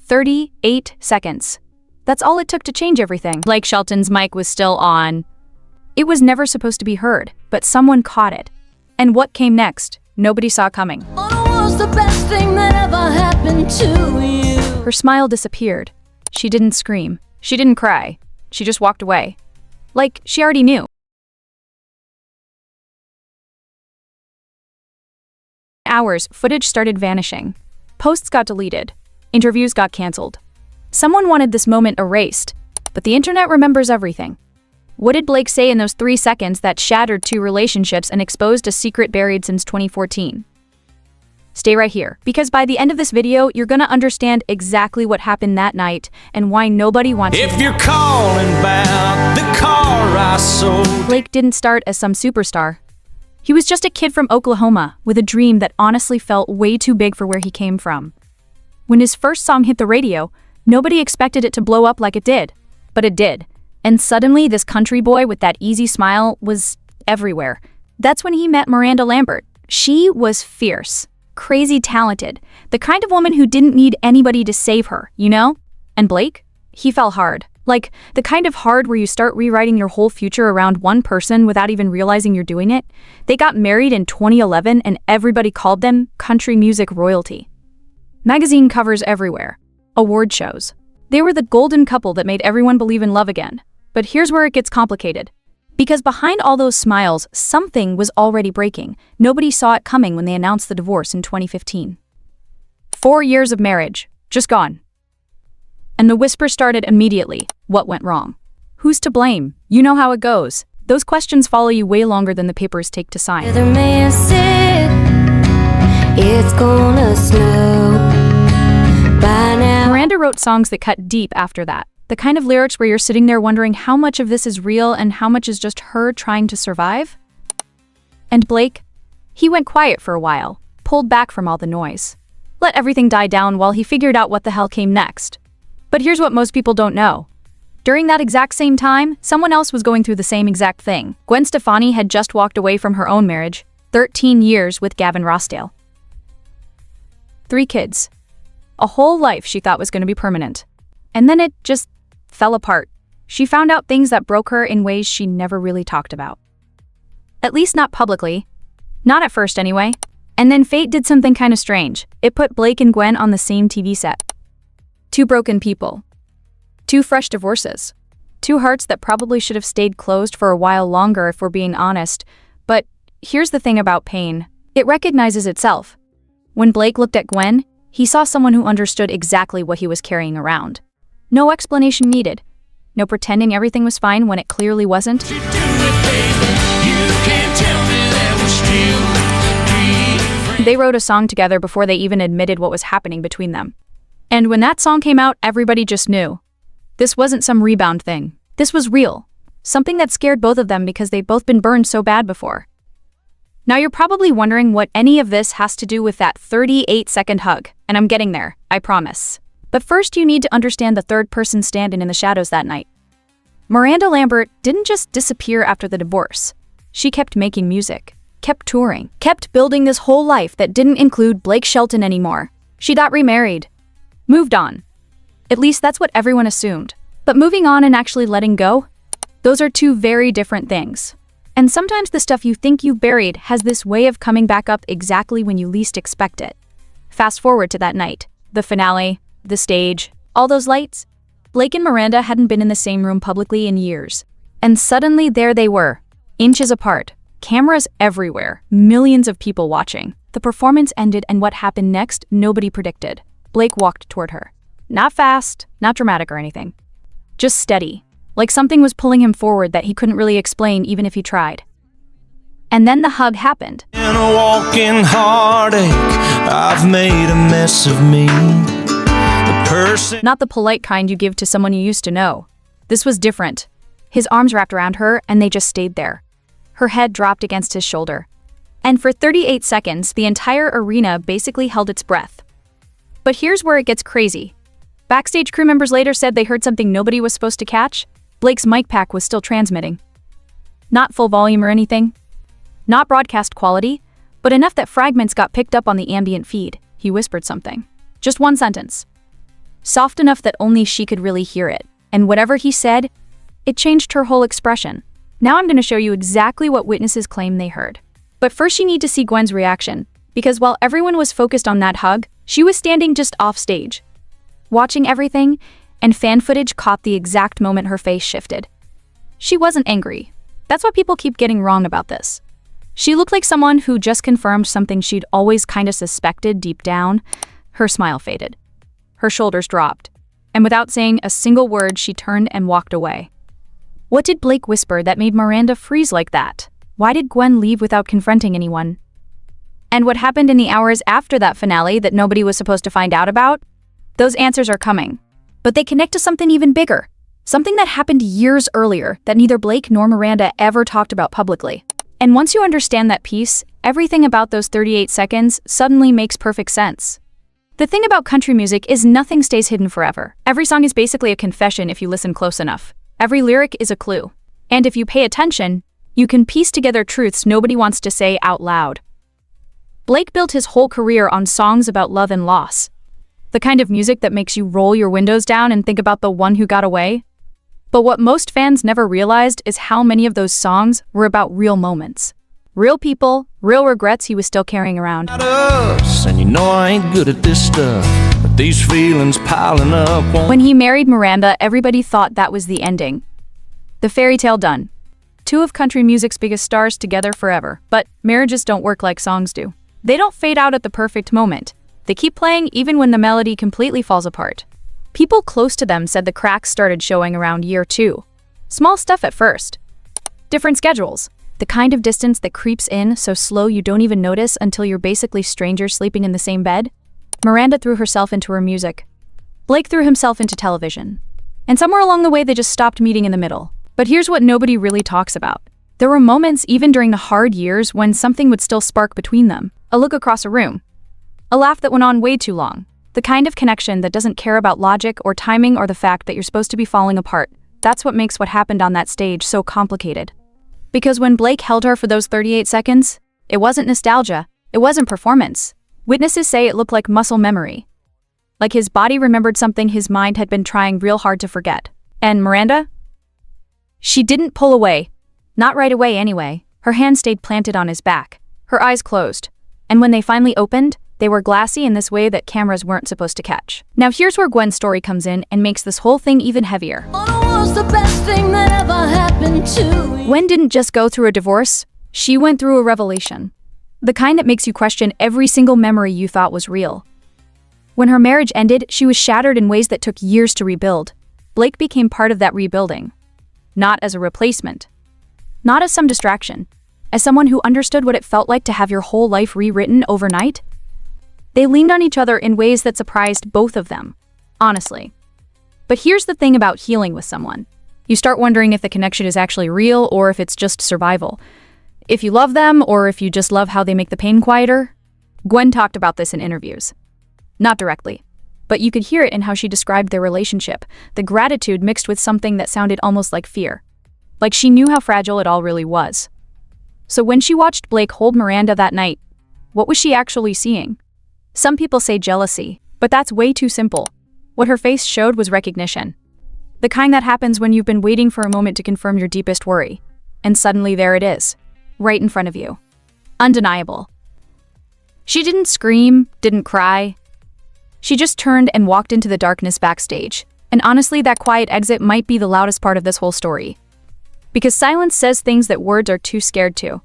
38 seconds. That's all it took to change everything. Blake Shelton's mic was still on. It was never supposed to be heard, but someone caught it. And what came next, nobody saw coming. Was the best thing that ever happened to you. Her smile disappeared. She didn't scream. She didn't cry. She just walked away. Like she already knew. Hours, footage started vanishing. Posts got deleted. Interviews got canceled. Someone wanted this moment erased, but the internet remembers everything. What did Blake say in those 3 seconds that shattered 2 relationships and exposed a secret buried since 2014? Stay right here, because by the end of this video, you're gonna understand exactly what happened that night and why nobody wants If you're calling about the car I sold. Blake didn't start as some superstar. He was just a kid from Oklahoma with a dream that honestly felt way too big for where he came from. When his first song hit the radio, nobody expected it to blow up like it did, but it did. And suddenly, this country boy with that easy smile was everywhere. That's when he met Miranda Lambert. She was fierce, crazy talented, the kind of woman who didn't need anybody to save her, you know? And Blake? He fell hard. Like, the kind of hard where you start rewriting your whole future around one person without even realizing you're doing it. They got married in 2011 and everybody called them country music royalty. Magazine covers everywhere. Award shows. They were the golden couple that made everyone believe in love again. But here's where it gets complicated. Because behind all those smiles, something was already breaking. Nobody saw it coming when they announced the divorce in 2015. 4 years of marriage, just gone. And the whisper started immediately. What went wrong? Who's to blame? You know how it goes. Those questions follow you way longer than the papers take to sign. The man said, it's gonna snow by now. Miranda wrote songs that cut deep after that. The kind of lyrics where you're sitting there wondering how much of this is real and how much is just her trying to survive. And Blake? He went quiet for a while, pulled back from all the noise. Let everything die down while he figured out what the hell came next. But here's what most people don't know. During that exact same time, someone else was going through the same exact thing. Gwen Stefani had just walked away from her own marriage, 13 years with Gavin Rossdale. 3 kids. A whole life she thought was going to be permanent. And then it just fell apart. She found out things that broke her in ways she never really talked about. At least not publicly. Not at first anyway. And then fate did something kind of strange. It put Blake and Gwen on the same TV set. 2 broken people. 2 fresh divorces. 2 hearts that probably should have stayed closed for a while longer if we're being honest. But here's the thing about pain. It recognizes itself. When Blake looked at Gwen, he saw someone who understood exactly what he was carrying around. No explanation needed. No pretending everything was fine when it clearly wasn't. They wrote a song together before they even admitted what was happening between them. And when that song came out, everybody just knew. This wasn't some rebound thing. This was real. Something that scared both of them because they'd both been burned so bad before. Now you're probably wondering what any of this has to do with that 38-second hug. And I'm getting there, I promise. But first you need to understand the third person standing in the shadows that night. Miranda Lambert didn't just disappear after the divorce. She kept making music, kept touring, kept building this whole life that didn't include Blake Shelton anymore. She got remarried, moved on. At least that's what everyone assumed. But moving on and actually letting go, those are 2 very different things. And sometimes the stuff you think you buried has this way of coming back up exactly when you least expect it. Fast forward to that night, the finale, the stage, all those lights. Blake and Miranda hadn't been in the same room publicly in years. And suddenly there they were, inches apart, cameras everywhere, millions of people watching. The performance ended and what happened next, nobody predicted. Blake walked toward her. Not fast, not dramatic or anything. Just steady, like something was pulling him forward that he couldn't really explain even if he tried. And then the hug happened. In a walking heartache, I've made a mess of me. Not the polite kind you give to someone you used to know. This was different. His arms wrapped around her and they just stayed there. Her head dropped against his shoulder. And for 38 seconds, the entire arena basically held its breath. But here's where it gets crazy. Backstage crew members later said they heard something nobody was supposed to catch. Blake's mic pack was still transmitting. Not full volume or anything. Not broadcast quality, but enough that fragments got picked up on the ambient feed. He whispered something. Just one sentence. soft enough that only she could really hear it. And whatever he said, it changed her whole expression. Now I'm going to show you exactly what witnesses claim they heard. But first you need to see Gwen's reaction, because while everyone was focused on that hug, she was standing just off stage, watching everything, and fan footage caught the exact moment her face shifted. She wasn't angry. That's what people keep getting wrong about this. She looked like someone who just confirmed something she'd always kinda suspected deep down. Her smile faded. Her shoulders dropped. And without saying a single word, she turned and walked away. What did Blake whisper that made Miranda freeze like that? Why did Gwen leave without confronting anyone? And what happened in the hours after that finale that nobody was supposed to find out about? Those answers are coming. But they connect to something even bigger. Something that happened years earlier that neither Blake nor Miranda ever talked about publicly. And once you understand that piece, everything about those 38 seconds suddenly makes perfect sense. The thing about country music is nothing stays hidden forever. Every song is basically a confession if you listen close enough. Every lyric is a clue. And if you pay attention, you can piece together truths nobody wants to say out loud. Blake built his whole career on songs about love and loss. The kind of music that makes you roll your windows down and think about the one who got away. But what most fans never realized is how many of those songs were about real moments. Real people, real regrets he was still carrying around. And you know I ain't good at this stuff, but these feelings piling up. When he married Miranda, everybody thought that was the ending. The fairy tale done. Two of country music's biggest stars together forever. But marriages don't work like songs do. They don't fade out at the perfect moment. They keep playing even when the melody completely falls apart. People close to them said the cracks started showing around year 2. Small stuff at first. Different schedules. The kind of distance that creeps in so slow you don't even notice until you're basically strangers sleeping in the same bed. Miranda threw herself into her music. Blake threw himself into television. And somewhere along the way they just stopped meeting in the middle. But here's what nobody really talks about. There were moments even during the hard years when something would still spark between them. A look across a room. A laugh that went on way too long. The kind of connection that doesn't care about logic or timing or the fact that you're supposed to be falling apart. That's what makes what happened on that stage so complicated. Because when Blake held her for those 38 seconds, it wasn't nostalgia, it wasn't performance. Witnesses say it looked like muscle memory. Like his body remembered something his mind had been trying real hard to forget. And Miranda? She didn't pull away. Not right away anyway. Her hand stayed planted on his back. Her eyes closed. And when they finally opened, they were glassy in this way that cameras weren't supposed to catch. Now here's where Gwen's story comes in and makes this whole thing even heavier. The best thing that ever happened to Gwen didn't just go through a divorce, she went through a revelation. The kind that makes you question every single memory you thought was real. When her marriage ended, she was shattered in ways that took years to rebuild. Blake became part of that rebuilding. Not as a replacement. Not as some distraction. As someone who understood what it felt like to have your whole life rewritten overnight. They leaned on each other in ways that surprised both of them. Honestly. But here's the thing about healing with someone. You start wondering if the connection is actually real or if it's just survival. If you love them or if you just love how they make the pain quieter. Gwen talked about this in interviews. Not directly, but you could hear it in how she described their relationship, the gratitude mixed with something that sounded almost like fear. Like she knew how fragile it all really was. So when she watched Blake hold Miranda that night, what was she actually seeing? Some people say jealousy, but that's way too simple. What her face showed was recognition. The kind that happens when you've been waiting for a moment to confirm your deepest worry. And suddenly there it is, right in front of you. Undeniable. She didn't scream, didn't cry. She just turned and walked into the darkness backstage. And honestly, that quiet exit might be the loudest part of this whole story. Because silence says things that words are too scared to.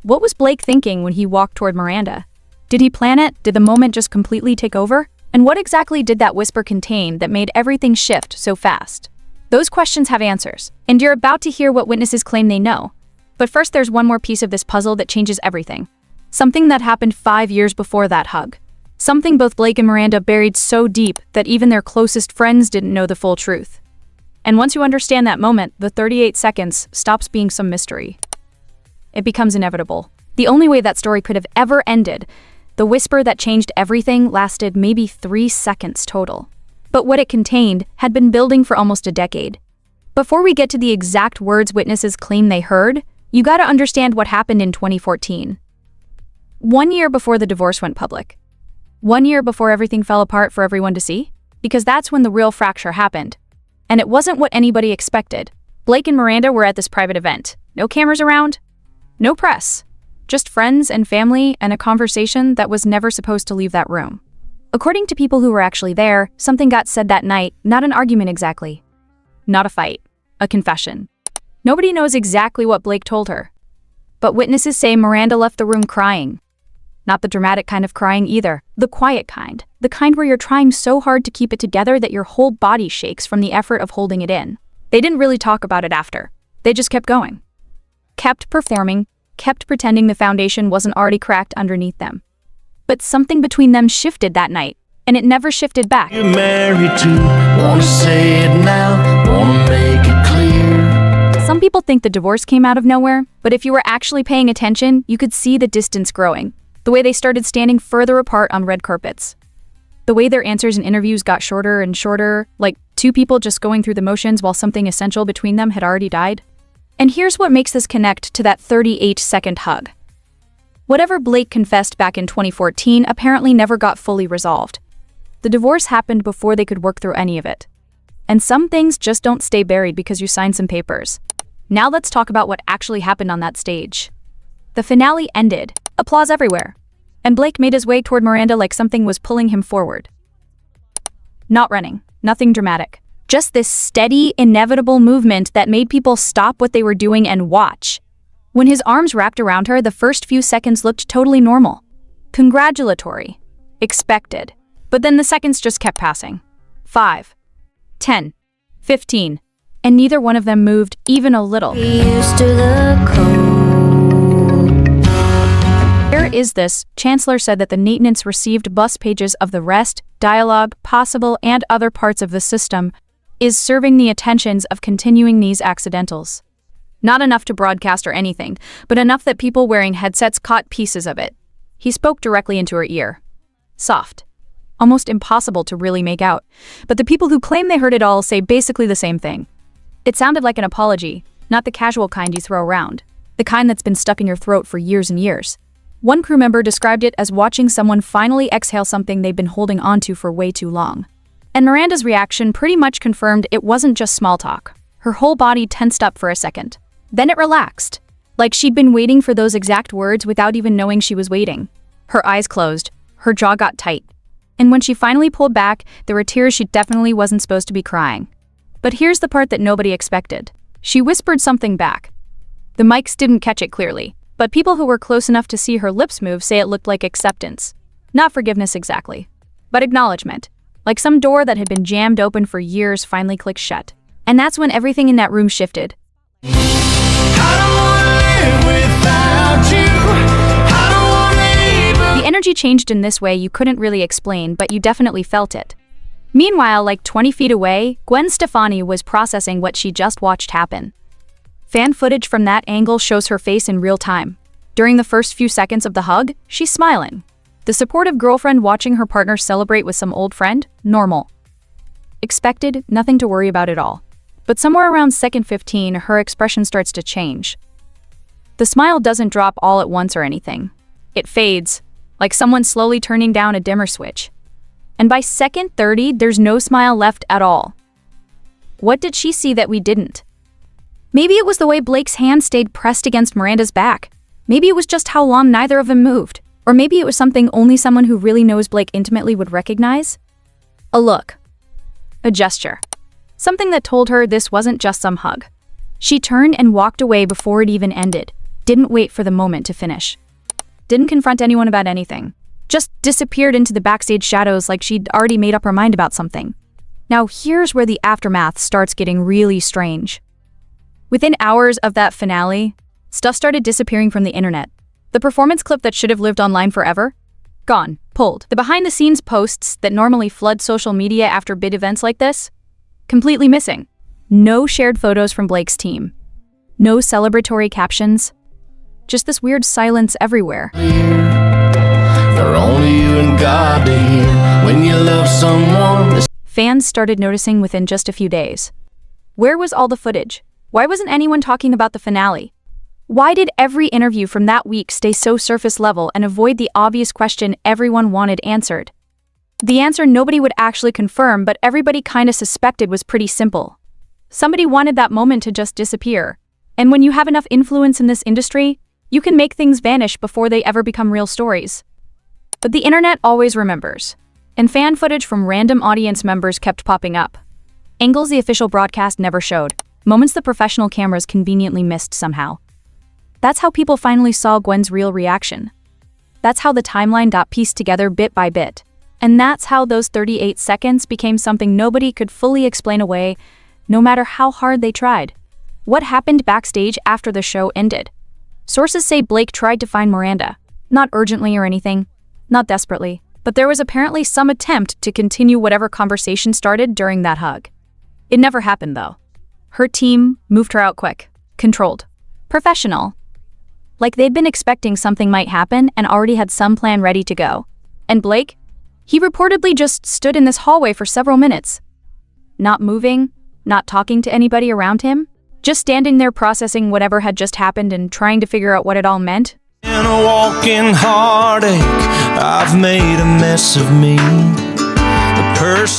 What was Blake thinking when he walked toward Miranda? Did he plan it? Did the moment just completely take over? And what exactly did that whisper contain that made everything shift so fast? Those questions have answers, and you're about to hear what witnesses claim they know. But first, there's one more piece of this puzzle that changes everything. Something that happened 5 years before that hug. Something both Blake and Miranda buried so deep that even their closest friends didn't know the full truth. And once you understand that moment, the 38 seconds stops being some mystery. It becomes inevitable. The only way that story could have ever ended, the whisper that changed everything, lasted maybe 3 seconds total. But what it contained had been building for almost a decade. Before we get to the exact words witnesses claim they heard, you gotta understand what happened in 2014. 1 year before the divorce went public. 1 year before everything fell apart for everyone to see. because that's when the real fracture happened. And it wasn't what anybody expected. Blake and Miranda were at this private event. No cameras around, no press, just friends and family and a conversation that was never supposed to leave that room. According to people who were actually there, something got said that night, not an argument exactly. Not a fight, a confession. Nobody knows exactly what Blake told her. But witnesses say Miranda left the room crying. Not the dramatic kind of crying either, the quiet kind. The kind where you're trying so hard to keep it together that your whole body shakes from the effort of holding it in. They didn't really talk about it after. They just kept going. Kept performing, kept pretending the foundation wasn't already cracked underneath them. But something between them shifted that night, and it never shifted back. You're married to, wanna say it now, wanna make it clear. Some people think the divorce came out of nowhere, but if you were actually paying attention, you could see the distance growing. The way they started standing further apart on red carpets. The way their answers in interviews got shorter and shorter, like two people just going through the motions while something essential between them had already died. And here's what makes this connect to that 38-second hug. Whatever Blake confessed back in 2014 apparently never got fully resolved. The divorce happened before they could work through any of it. And some things just don't stay buried because you signed some papers. Now let's talk about what actually happened on that stage. The finale ended. Applause everywhere. And Blake made his way toward Miranda like something was pulling him forward. Not running, nothing dramatic. Just this steady, inevitable movement that made people stop what they were doing and watch. When his arms wrapped around her, the first few seconds looked totally normal. Congratulatory. Expected. But then the seconds just kept passing. 5, 10, 15. And neither one of them moved even a little. Where is this? Chancellor said that the maintenance received bus pages of the rest, dialogue, possible, and other parts of the system is serving the attentions of continuing these accidentals. Not enough to broadcast or anything, but enough that people wearing headsets caught pieces of it. He spoke directly into her ear. Soft. Almost impossible to really make out. But the people who claim they heard it all say basically the same thing. It sounded like an apology, not the casual kind you throw around. The kind that's been stuck in your throat for years and years. One crew member described it as watching someone finally exhale something they've been holding onto for way too long. And Miranda's reaction pretty much confirmed it wasn't just small talk. Her whole body tensed up for a second. Then it relaxed, like she'd been waiting for those exact words without even knowing she was waiting. Her eyes closed, her jaw got tight. And when she finally pulled back, there were tears she definitely wasn't supposed to be crying. But here's the part that nobody expected. She whispered something back. The mics didn't catch it clearly, but people who were close enough to see her lips move say it looked like acceptance. Not forgiveness exactly, but acknowledgement. Like some door that had been jammed open for years finally clicked shut. And that's when everything in that room shifted. The energy changed in this way you couldn't really explain, but you definitely felt it. Meanwhile, like 20 feet away, Gwen Stefani was processing what she just watched happen. Fan footage from that angle shows her face in real time. During the first few seconds of the hug, she's smiling. The supportive girlfriend watching her partner celebrate with some old friend? Normal. Expected, nothing to worry about at all. But somewhere around second 15, her expression starts to change. The smile doesn't drop all at once or anything. It fades, like someone slowly turning down a dimmer switch. And by second 30, there's no smile left at all. What did she see that we didn't? Maybe it was the way Blake's hand stayed pressed against Miranda's back. Maybe it was just how long neither of them moved. Or maybe it was something only someone who really knows Blake intimately would recognize. A look. A gesture. Something that told her this wasn't just some hug. She turned and walked away before it even ended. Didn't wait for the moment to finish. Didn't confront anyone about anything. Just disappeared into the backstage shadows like she'd already made up her mind about something. Now here's where the aftermath starts getting really strange. Within hours of that finale, stuff started disappearing from the internet. The performance clip that should have lived online forever? Gone. Pulled. The behind-the-scenes posts that normally flood social media after big events like this? Completely missing. No shared photos from Blake's team. No celebratory captions. Just this weird silence everywhere. For only you and God to hear when you love someone. Fans started noticing within just a few days. Where was all the footage? Why wasn't anyone talking about the finale? Why did every interview from that week stay so surface level and avoid the obvious question everyone wanted answered? The answer nobody would actually confirm, but everybody kinda suspected was pretty simple. Somebody wanted that moment to just disappear. And when you have enough influence in this industry, you can make things vanish before they ever become real stories. But the internet always remembers. And fan footage from random audience members kept popping up. Angles the official broadcast never showed. Moments the professional cameras conveniently missed somehow. That's how people finally saw Gwen's real reaction. That's how the timeline got pieced together bit by bit. And that's how those 38 seconds became something nobody could fully explain away, no matter how hard they tried. What happened backstage after the show ended? Sources say Blake tried to find Miranda. Not urgently or anything. Not desperately. But there was apparently some attempt to continue whatever conversation started during that hug. It never happened, though. Her team moved her out quick. Controlled. Professional. Like they'd been expecting something might happen and already had some plan ready to go. And Blake? He reportedly just stood in this hallway for several minutes. Not moving, not talking to anybody around him, just standing there processing whatever had just happened and trying to figure out what it all meant. In a walking heartache, I've made a mess of me.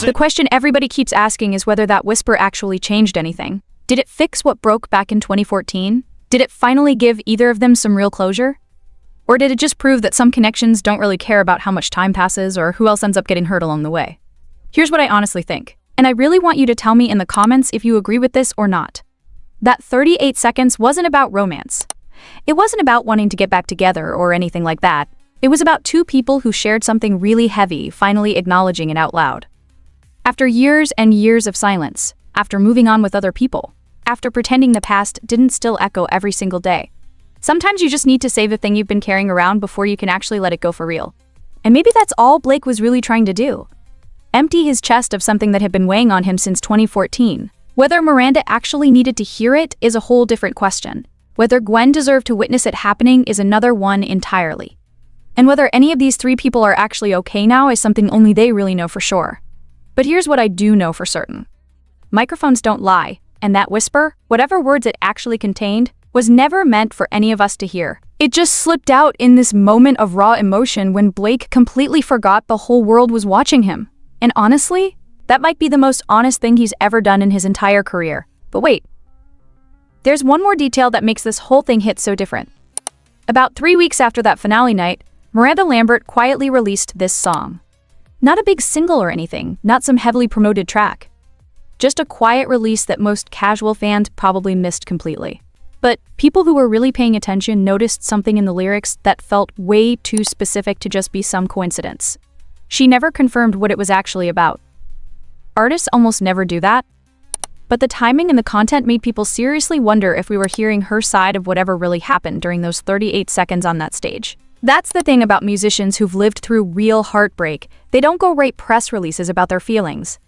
The question everybody keeps asking is whether that whisper actually changed anything. Did it fix what broke back in 2014? Did it finally give either of them some real closure? Or did it just prove that some connections don't really care about how much time passes or who else ends up getting hurt along the way? Here's what I honestly think, and I really want you to tell me in the comments if you agree with this or not. That 38 seconds wasn't about romance. It wasn't about wanting to get back together or anything like that. It was about two people who shared something really heavy finally acknowledging it out loud. After years and years of silence, after moving on with other people, after pretending the past didn't still echo every single day. Sometimes you just need to save the thing you've been carrying around before you can actually let it go for real. And maybe that's all Blake was really trying to do. Empty his chest of something that had been weighing on him since 2014. Whether Miranda actually needed to hear it is a whole different question. Whether Gwen deserved to witness it happening is another one entirely. And whether any of these three people are actually okay now is something only they really know for sure. But here's what I do know for certain. Microphones don't lie, and that whisper, whatever words it actually contained, was never meant for any of us to hear. It just slipped out in this moment of raw emotion when Blake completely forgot the whole world was watching him. And honestly, that might be the most honest thing he's ever done in his entire career. But wait. There's one more detail that makes this whole thing hit so different. About 3 weeks after that finale night, Miranda Lambert quietly released this song. Not a big single or anything, not some heavily promoted track. Just a quiet release that most casual fans probably missed completely. But people who were really paying attention noticed something in the lyrics that felt way too specific to just be some coincidence. She never confirmed what it was actually about. Artists almost never do that. But the timing and the content made people seriously wonder if we were hearing her side of whatever really happened during those 38 seconds on that stage. That's the thing about musicians who've lived through real heartbreak. They don't go write press releases about their feelings.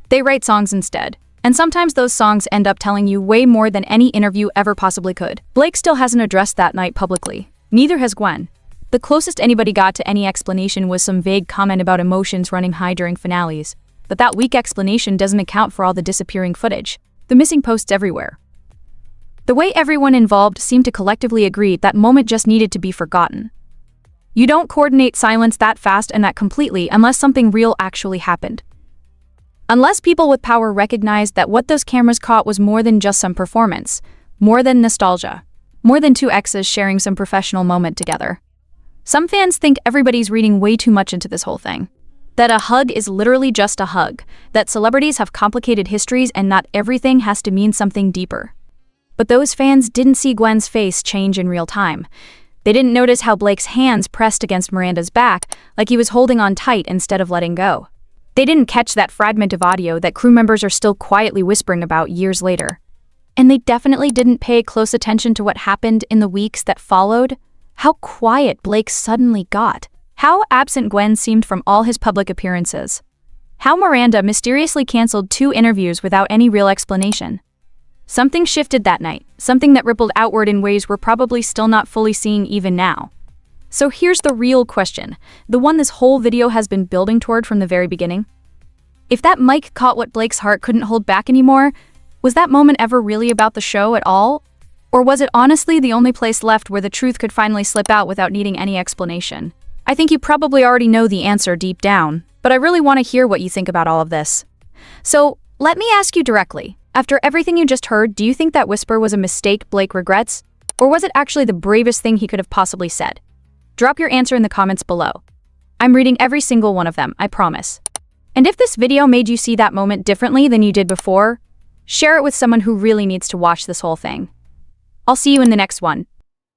They write songs instead. And sometimes those songs end up telling you way more than any interview ever possibly could. Blake still hasn't addressed that night publicly. Neither has Gwen. The closest anybody got to any explanation was some vague comment about emotions running high during finales. But that weak explanation doesn't account for all the disappearing footage, the missing posts everywhere. The way everyone involved seemed to collectively agree that moment just needed to be forgotten. You don't coordinate silence that fast and that completely unless something real actually happened. Unless people with power recognized that what those cameras caught was more than just some performance, more than nostalgia, more than two exes sharing some professional moment together. Some fans think everybody's reading way too much into this whole thing. That a hug is literally just a hug, that celebrities have complicated histories and not everything has to mean something deeper. But those fans didn't see Gwen's face change in real time. They didn't notice how Blake's hands pressed against Miranda's back like he was holding on tight instead of letting go. They didn't catch that fragment of audio that crew members are still quietly whispering about years later. And they definitely didn't pay close attention to what happened in the weeks that followed. How quiet Blake suddenly got. How absent Gwen seemed from all his public appearances. How Miranda mysteriously canceled 2 interviews without any real explanation. Something shifted that night, something that rippled outward in ways we're probably still not fully seeing even now. So here's the real question, the one this whole video has been building toward from the very beginning. If that mic caught what Blake's heart couldn't hold back anymore, was that moment ever really about the show at all? Or was it honestly the only place left where the truth could finally slip out without needing any explanation? I think you probably already know the answer deep down, but I really want to hear what you think about all of this. So, let me ask you directly. After everything you just heard, do you think that whisper was a mistake Blake regrets? Or was it actually the bravest thing he could have possibly said? Drop your answer in the comments below. I'm reading every single one of them, I promise. And if this video made you see that moment differently than you did before, share it with someone who really needs to watch this whole thing. I'll see you in the next one.